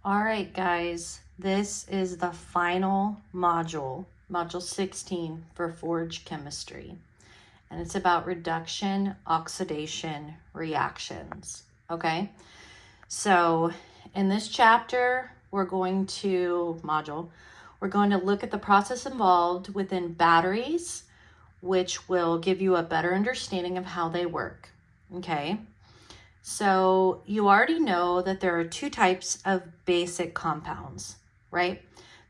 All right, guys, this is the final module, module 16 for forge chemistry. And it's about reduction, oxidation, reactions. Okay, so in this chapter, we're going to look at the process involved within batteries, which will give you a better understanding of how they work. Okay. So you already know that there are two types of basic compounds, right?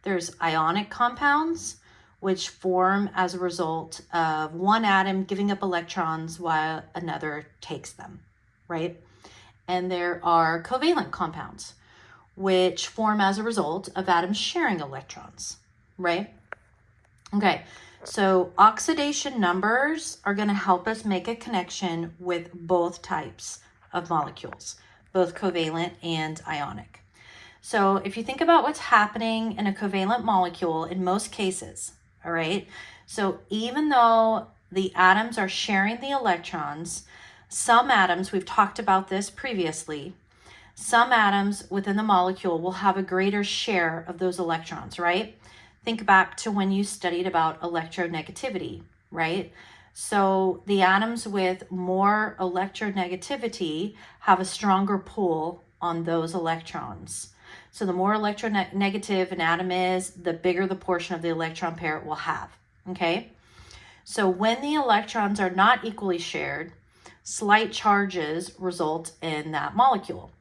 There's ionic compounds, which form as a result of one atom giving up electrons while another takes them, right? And there are covalent compounds, which form as a result of atoms sharing electrons, right? Okay, so oxidation numbers are going to help us make a connection with both types of molecules, both covalent and ionic. So if you think about what's happening in a covalent molecule in most cases, all right, so even though the atoms are sharing the electrons, some atoms, we've talked about this previously, some atoms within the molecule will have a greater share of those electrons, right? Think back to when you studied about electronegativity, right? So the atoms with more electronegativity have a stronger pull on those electrons. So the more electronegative an atom is, the bigger the portion of the electron pair it will have, okay? So when the electrons are not equally shared, slight charges result in that molecule.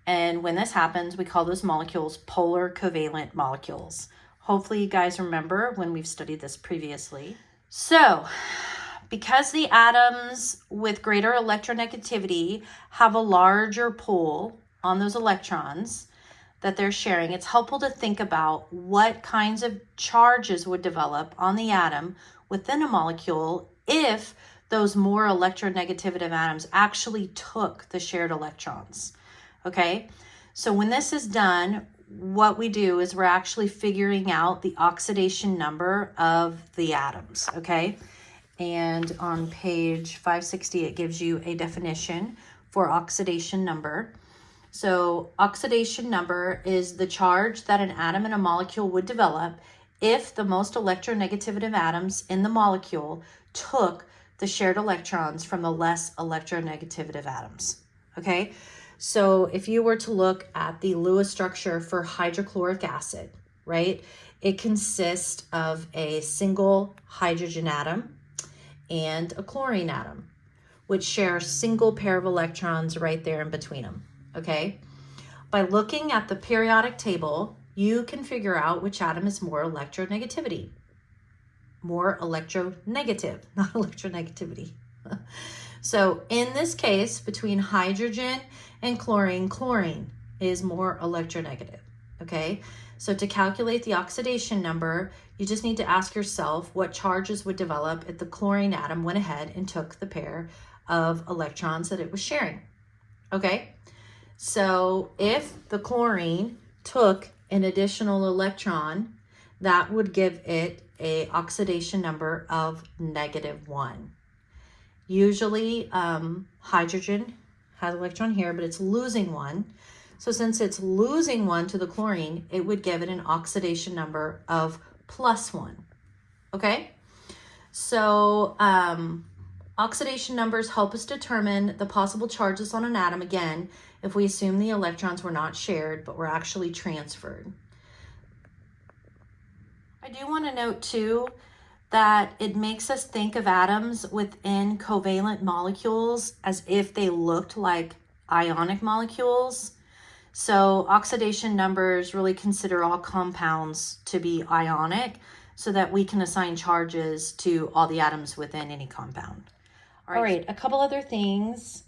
And when this happens, we call those molecules polar covalent molecules. Hopefully you guys remember when we've studied this previously. So because the atoms with greater electronegativity have a larger pull on those electrons that they're sharing, it's helpful to think about what kinds of charges would develop on the atom within a molecule if those more electronegative atoms actually took the shared electrons. Okay, so when this is done, what we do is we're actually figuring out the oxidation number of the atoms, okay? And on page 560, it gives you a definition for oxidation number. So oxidation number is the charge that an atom in a molecule would develop if the most electronegative atoms in the molecule took the shared electrons from the less electronegative atoms, okay? So if you were to look at the Lewis structure for hydrochloric acid, right, it consists of a single hydrogen atom and a chlorine atom, which share a single pair of electrons right there in between them, okay? By looking at the periodic table, you can figure out which atom is more electronegativity. More electronegative, not electronegativity. So in this case, between hydrogen and chlorine, chlorine is more electronegative, okay? So to calculate the oxidation number, you just need to ask yourself what charges would develop if the chlorine atom went ahead and took the pair of electrons that it was sharing, okay? So if the chlorine took an additional electron, that would give it an oxidation number of -1. Usually hydrogen has an electron here, but it's losing one. So since it's losing one to the chlorine, it would give it an oxidation number of +1, okay? So oxidation numbers help us determine the possible charges on an atom, again, if we assume the electrons were not shared, but were actually transferred. I do want to note too that it makes us think of atoms within covalent molecules as if they looked like ionic molecules. So oxidation numbers really consider all compounds to be ionic so that we can assign charges to all the atoms within any compound. All right, a couple other things.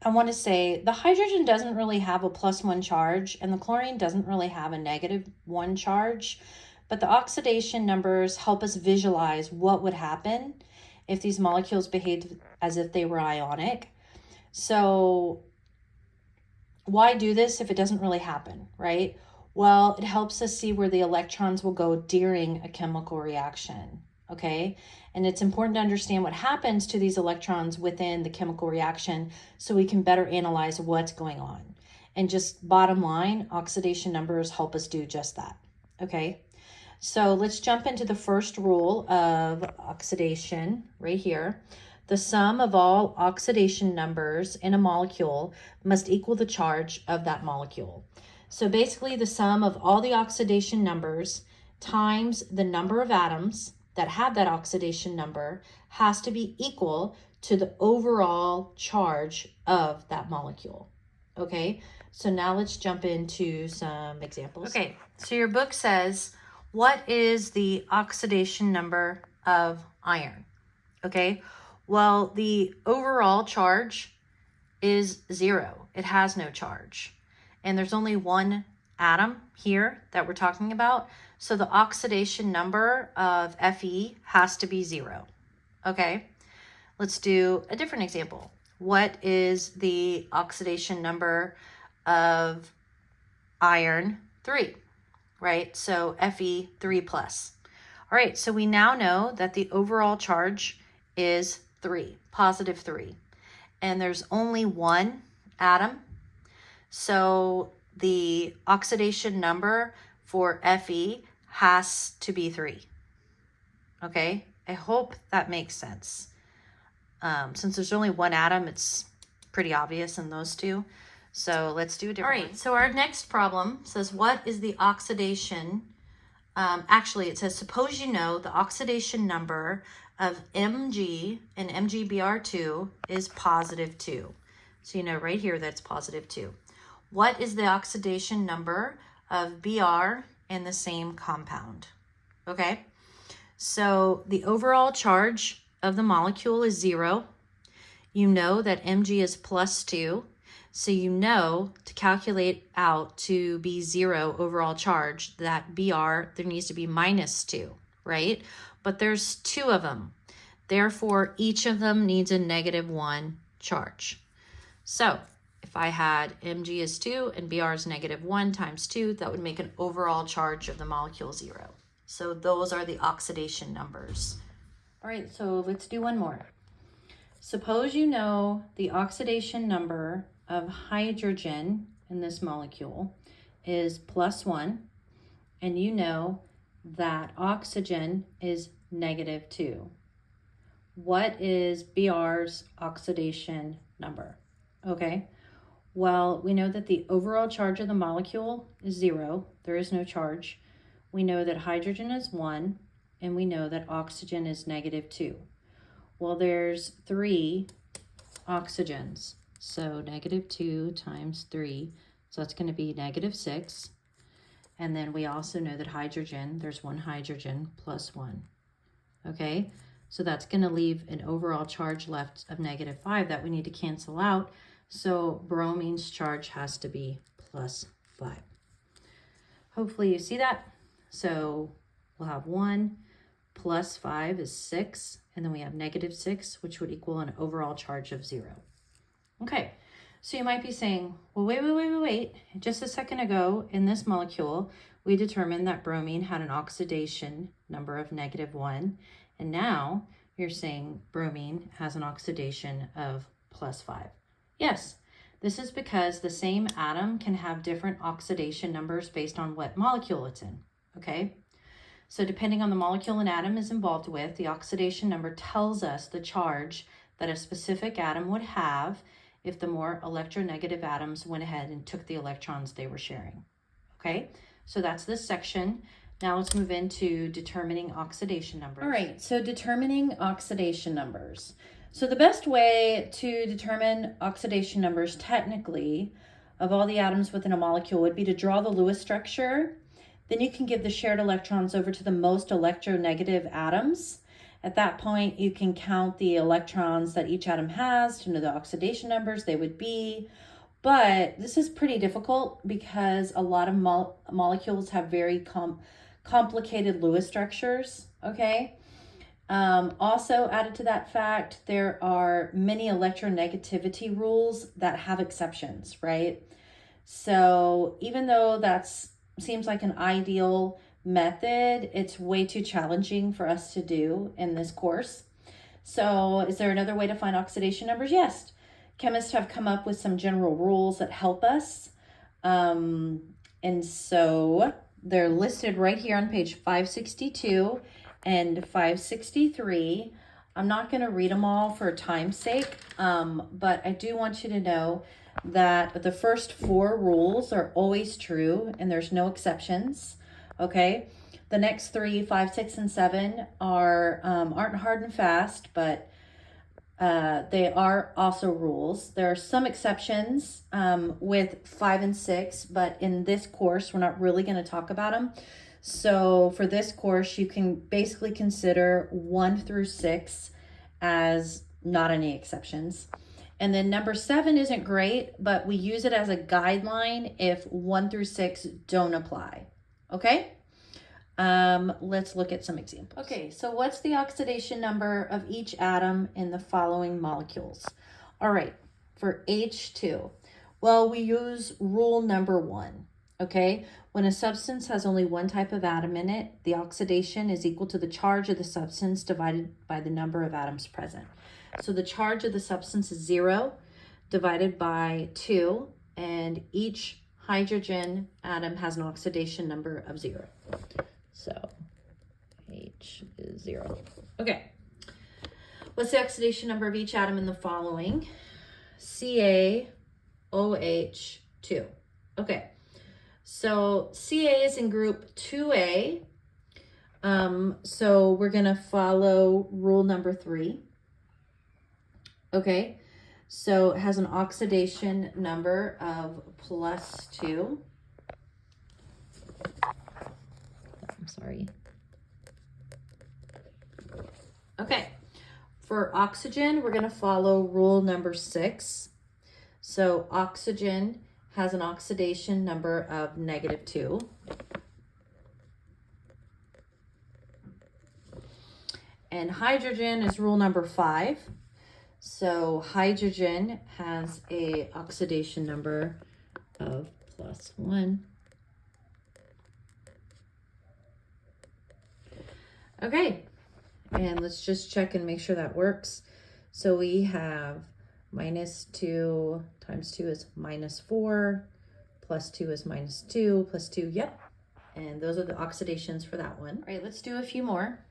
I want to say the hydrogen doesn't really have a +1 charge and the chlorine doesn't really have a -1 charge, but the oxidation numbers help us visualize what would happen if these molecules behaved as if they were ionic. So why do this if it doesn't really happen, right? Well, it helps us see where the electrons will go during a chemical reaction, okay? And it's important to understand what happens to these electrons within the chemical reaction so we can better analyze what's going on. And just bottom line, oxidation numbers help us do just that. Okay, so let's jump into the first rule of oxidation right here. The sum of all oxidation numbers in a molecule must equal the charge of that molecule. So basically the sum of all the oxidation numbers times the number of atoms that have that oxidation number has to be equal to the overall charge of that molecule. Okay, so now let's jump into some examples. Okay, so your book says, what is the oxidation number of iron? Okay, well, the overall charge is 0. It has no charge. And there's only one atom here that we're talking about. So the oxidation number of Fe has to be 0. Okay, let's do a different example. What is the oxidation number of iron 3? Right, so Fe 3 plus. All right, so we now know that the overall charge is 3, positive 3. And there's only one atom. So the oxidation number for Fe has to be 3. Okay, I hope that makes sense. Since there's only one atom, it's pretty obvious in those two. So let's do a different one. All right, so our next problem says, what is the oxidation? Actually, it says, suppose you know the oxidation number of Mg and MgBr2 is positive 2. So you know right here that's positive 2. What is the oxidation number of Br in the same compound? Okay, so the overall charge of the molecule is 0. You know that Mg is plus 2. So you know to calculate out to be 0 overall charge, that Br, there needs to be minus 2, right? But there's 2 of them. Therefore, each of them needs a -1 charge. So if I had Mg is 2 and Br is -1 times 2, that would make an overall charge of the molecule 0. So those are the oxidation numbers. All right, so let's do one more. Suppose you know the oxidation number of hydrogen in this molecule is +1, and you know that oxygen is -2. What is Br's oxidation number? Okay, well, we know that the overall charge of the molecule is 0. There is no charge. We know that hydrogen is 1, and we know that oxygen is -2. Well, there's 3 oxygens. So -2 times 3, so that's going to be -6. And then we also know that hydrogen, there's 1 hydrogen plus 1. Okay, so that's going to leave an overall charge left of -5 that we need to cancel out. So bromine's charge has to be +5. Hopefully you see that. So we'll have 1 plus 5 is 6, and then we have -6, which would equal an overall charge of 0. Okay, so you might be saying, well, wait. Just a second ago in this molecule, we determined that bromine had an oxidation number of -1, and now you're saying bromine has an oxidation of +5. Yes, this is because the same atom can have different oxidation numbers based on what molecule it's in, okay? So depending on the molecule an atom is involved with, the oxidation number tells us the charge that a specific atom would have if the more electronegative atoms went ahead and took the electrons they were sharing. Okay, so that's this section. Now let's move into determining oxidation numbers. All right, so determining oxidation numbers. So the best way to determine oxidation numbers technically of all the atoms within a molecule would be to draw the Lewis structure. Then you can give the shared electrons over to the most electronegative atoms. At that point, you can count the electrons that each atom has to know the oxidation numbers they would be. But this is pretty difficult because a lot of molecules have very complicated Lewis structures, okay? Also added to that fact, there are many electronegativity rules that have exceptions, right? So even though that seems like an ideal method, it's way too challenging for us to do in this course. So is there another way to find oxidation numbers? Yes. Chemists have come up with some general rules that help us. And so they're listed right here on page 562 and 563. I'm not going to read them all for time's sake, but I do want you to know that the first 4 rules are always true and there's no exceptions. Okay. The next 3, 5, 6, and 7 aren't hard and fast, but they are also rules. There are some exceptions with 5 and 6, but in this course, we're not really going to talk about them. So for this course, you can basically consider 1 through 6 as not any exceptions. And then number 7 isn't great, but we use it as a guideline if 1 through 6 don't apply. Okay? Let's look at some examples. Okay, so what's the oxidation number of each atom in the following molecules? All right, for H2, well, we use rule number 1, okay? When a substance has only one type of atom in it, the oxidation is equal to the charge of the substance divided by the number of atoms present. So the charge of the substance is 0 divided by 2, and each hydrogen atom has an oxidation number of 0. So H is 0. Okay. What's the oxidation number of each atom in the following? CaOH2. Okay. So Ca is in group 2A. So we're going to follow rule number 3. Okay. So it has an oxidation number of +2. I'm sorry. Okay. For oxygen, we're going to follow rule number 6. So oxygen has an oxidation number of -2. And hydrogen is rule number 5. So hydrogen has a oxidation number of +1. Okay, and let's just check and make sure that works. So we have -2 times 2 is -4, +2 is -2, +2, yep. And those are the oxidations for that one. All right, let's do a few more.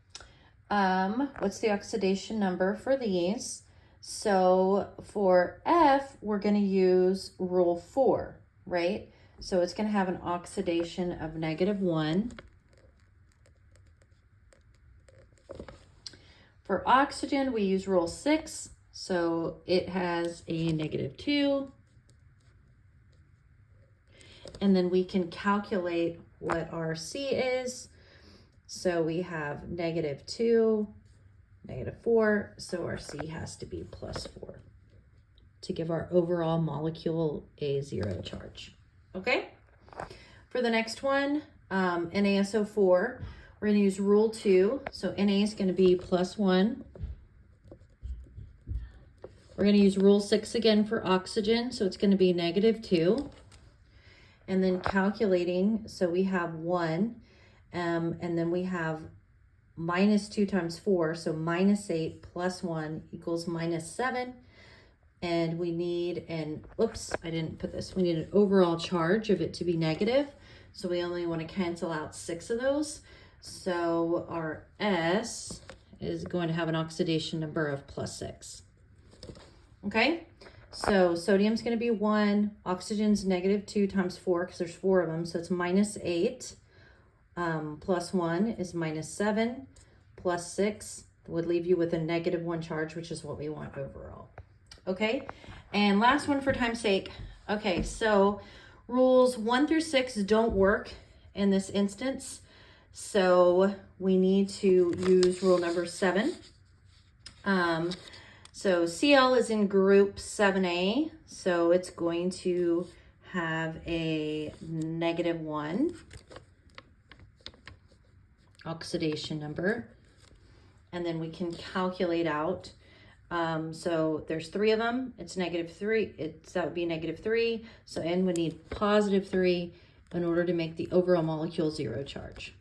What's the oxidation number for these? So for F, we're going to use rule 4, right? So it's going to have an oxidation of -1. For oxygen, we use rule 6, so it has a -2. And then we can calculate what our C is. So we have -2, -4, so our C has to be +4 to give our overall molecule a 0 charge. Okay? For the next one, NaSO4, we're going to use rule 2. So Na is going to be +1. We're going to use rule 6 again for oxygen. So it's going to be -2. And then calculating, so we have 1. And then we have -2 times 4. So -8 + 1 equals -7. And we need I didn't put this. We need an overall charge of it to be negative. So we only want to cancel out 6 of those. So our S is going to have an oxidation number of +6. Okay, so sodium's going to be 1, oxygen's -2 times 4 because there's 4 of them, so it's -8. +1 is -7, +6 would leave you with a -1 charge, which is what we want overall. Okay, and last one for time's sake. Okay, so rules 1 through 6 don't work in this instance. So we need to use rule number 7. So Cl is in group 7A, so it's going to have a -1 oxidation number. And then we can calculate out. So there's 3 of them. It's -3. That would be -3. So N would need +3 in order to make the overall molecule 0 charge.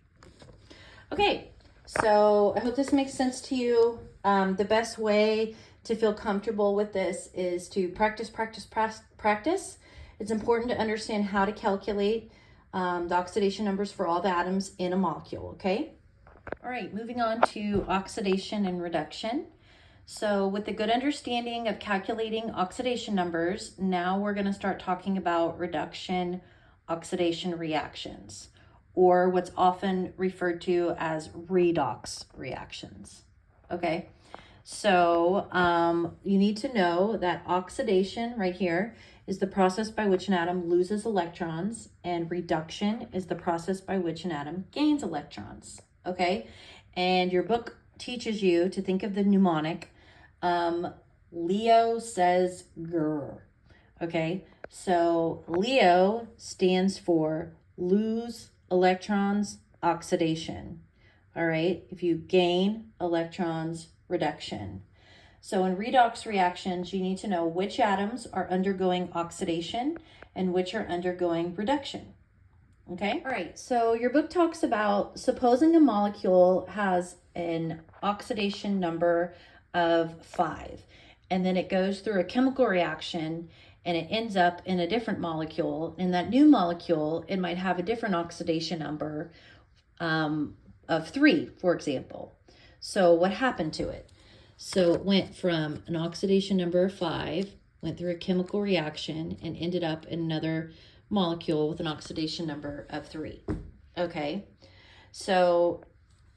Okay, so I hope this makes sense to you. The best way to feel comfortable with this is to practice, practice, practice. It's important to understand how to calculate the oxidation numbers for all the atoms in a molecule, okay? All right, moving on to oxidation and reduction. So with a good understanding of calculating oxidation numbers, now we're going to start talking about reduction oxidation reactions, or what's often referred to as redox reactions. Okay, so you need to know that oxidation right here is the process by which an atom loses electrons, and reduction is the process by which an atom gains electrons. Okay, and your book teaches you to think of the mnemonic. Leo says grr. Okay, so Leo stands for lose electrons, oxidation. All right, if you gain electrons, reduction. So in redox reactions, you need to know which atoms are undergoing oxidation and which are undergoing reduction. Okay, all right, so your book talks about supposing a molecule has an oxidation number of 5, and then it goes through a chemical reaction and it ends up in a different molecule. In that new molecule, it might have a different oxidation number of 3, for example. So what happened to it? So it went from an oxidation number of 5, went through a chemical reaction, and ended up in another molecule with an oxidation number of 3. Okay, so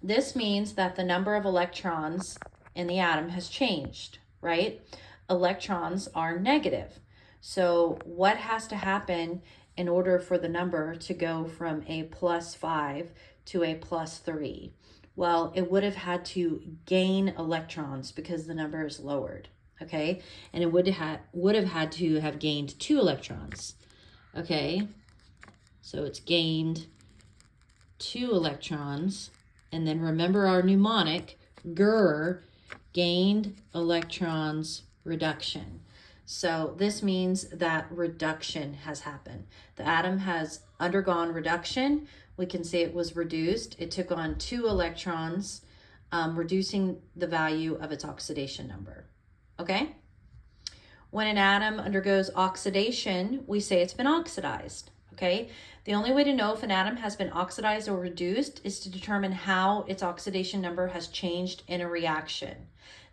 this means that the number of electrons in the atom has changed, right? Electrons are negative. So what has to happen in order for the number to go from a +5 to a +3? Well, it would have had to gain electrons because the number is lowered, okay? And it would have had to have gained 2 electrons. Okay, so it's gained 2 electrons, and then remember our mnemonic, GR, gained electrons, reduction. So this means that reduction has happened. The atom has undergone reduction. We can say it was reduced. It took on 2 electrons, reducing the value of its oxidation number. Okay? When an atom undergoes oxidation, we say it's been oxidized, okay? The only way to know if an atom has been oxidized or reduced is to determine how its oxidation number has changed in a reaction.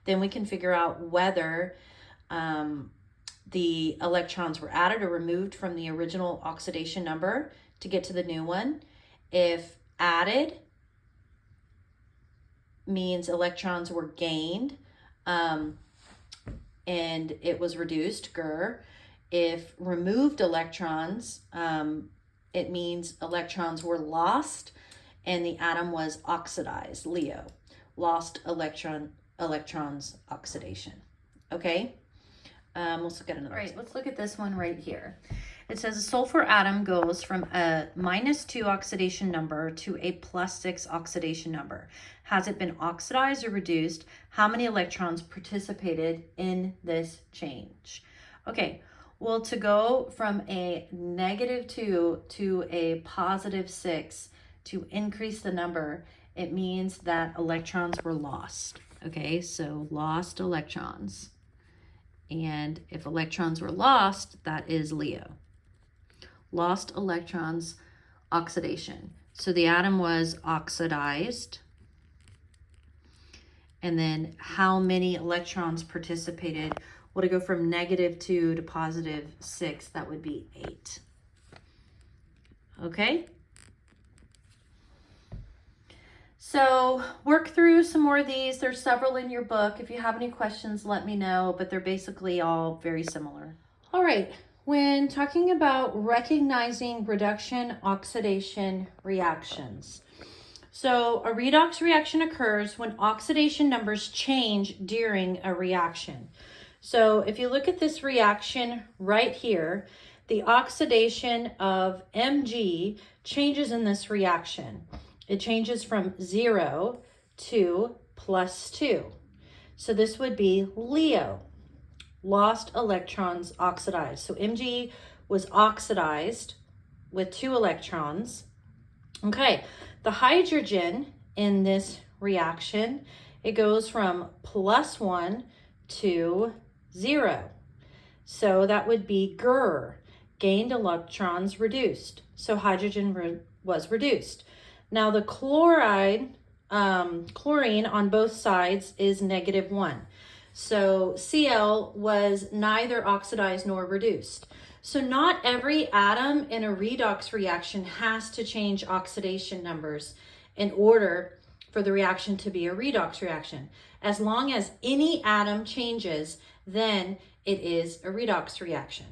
Then we can figure out whether the electrons were added or removed from the original oxidation number to get to the new one. If added means electrons were gained, and it was reduced, GR. If removed electrons, it means electrons were lost and the atom was oxidized, Leo. Lost electrons, oxidation. Okay? Let's look at another. All right, let's look at this one right here. It says a sulfur atom goes from a -2 oxidation number to a +6 oxidation number. Has it been oxidized or reduced? How many electrons participated in this change? Okay, well, to go from a -2 to a +6 to increase the number, it means that electrons were lost. Okay, so lost electrons. And if electrons were lost, that is Leo. Lost electrons, oxidation. So the atom was oxidized. And then how many electrons participated? Well, to go from -2 to +6, that would be 8. Okay? So work through some more of these. There's several in your book. If you have any questions, let me know, but they're basically all very similar. All right. When talking about recognizing reduction oxidation reactions. So a redox reaction occurs when oxidation numbers change during a reaction. So if you look at this reaction right here, the oxidation of Mg changes in this reaction. It changes from 0 to +2. So this would be Leo. Lost electrons, oxidized. So Mg was oxidized with 2 electrons. Okay, the hydrogen in this reaction, it goes from +1 to 0. So that would be gained electrons reduced. So hydrogen was reduced. Now the chlorine on both sides is -1. So Cl was neither oxidized nor reduced. So not every atom in a redox reaction has to change oxidation numbers in order for the reaction to be a redox reaction. As long as any atom changes, then it is a redox reaction,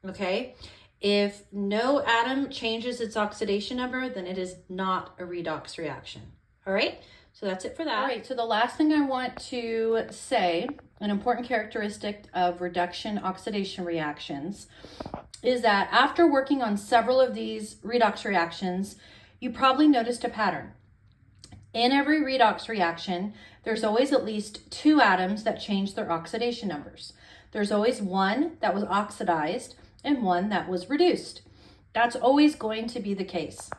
okay? If no atom changes its oxidation number, then it is not a redox reaction, all right? So that's it for that. All right, so the last thing I want to say, an important characteristic of reduction oxidation reactions, is that after working on several of these redox reactions, you probably noticed a pattern. In every redox reaction, there's always at least 2 atoms that change their oxidation numbers. There's always one that was oxidized and one that was reduced. That's always going to be the case.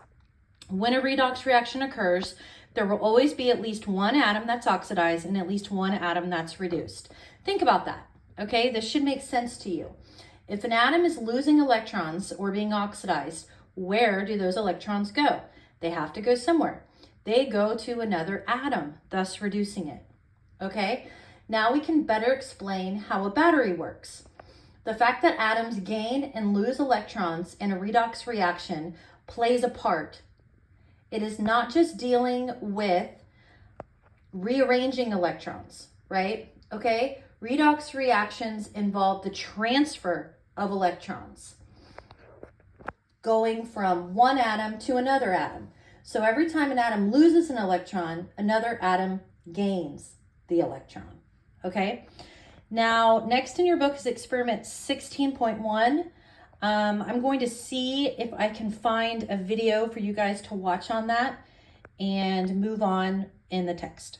When a redox reaction occurs, there will always be at least one atom that's oxidized and at least one atom that's reduced. Think about that, okay? This should make sense to you. If an atom is losing electrons or being oxidized, where do those electrons go? They have to go somewhere. They go to another atom, thus reducing it, okay? Now we can better explain how a battery works. The fact that atoms gain and lose electrons in a redox reaction plays a part. It is not just dealing with rearranging electrons, right? Okay? Redox reactions involve the transfer of electrons going from one atom to another atom. So every time an atom loses an electron, another atom gains the electron, okay? Now, next in your book is experiment 16.1. I'm going to see if I can find a video for you guys to watch on that and move on in the text.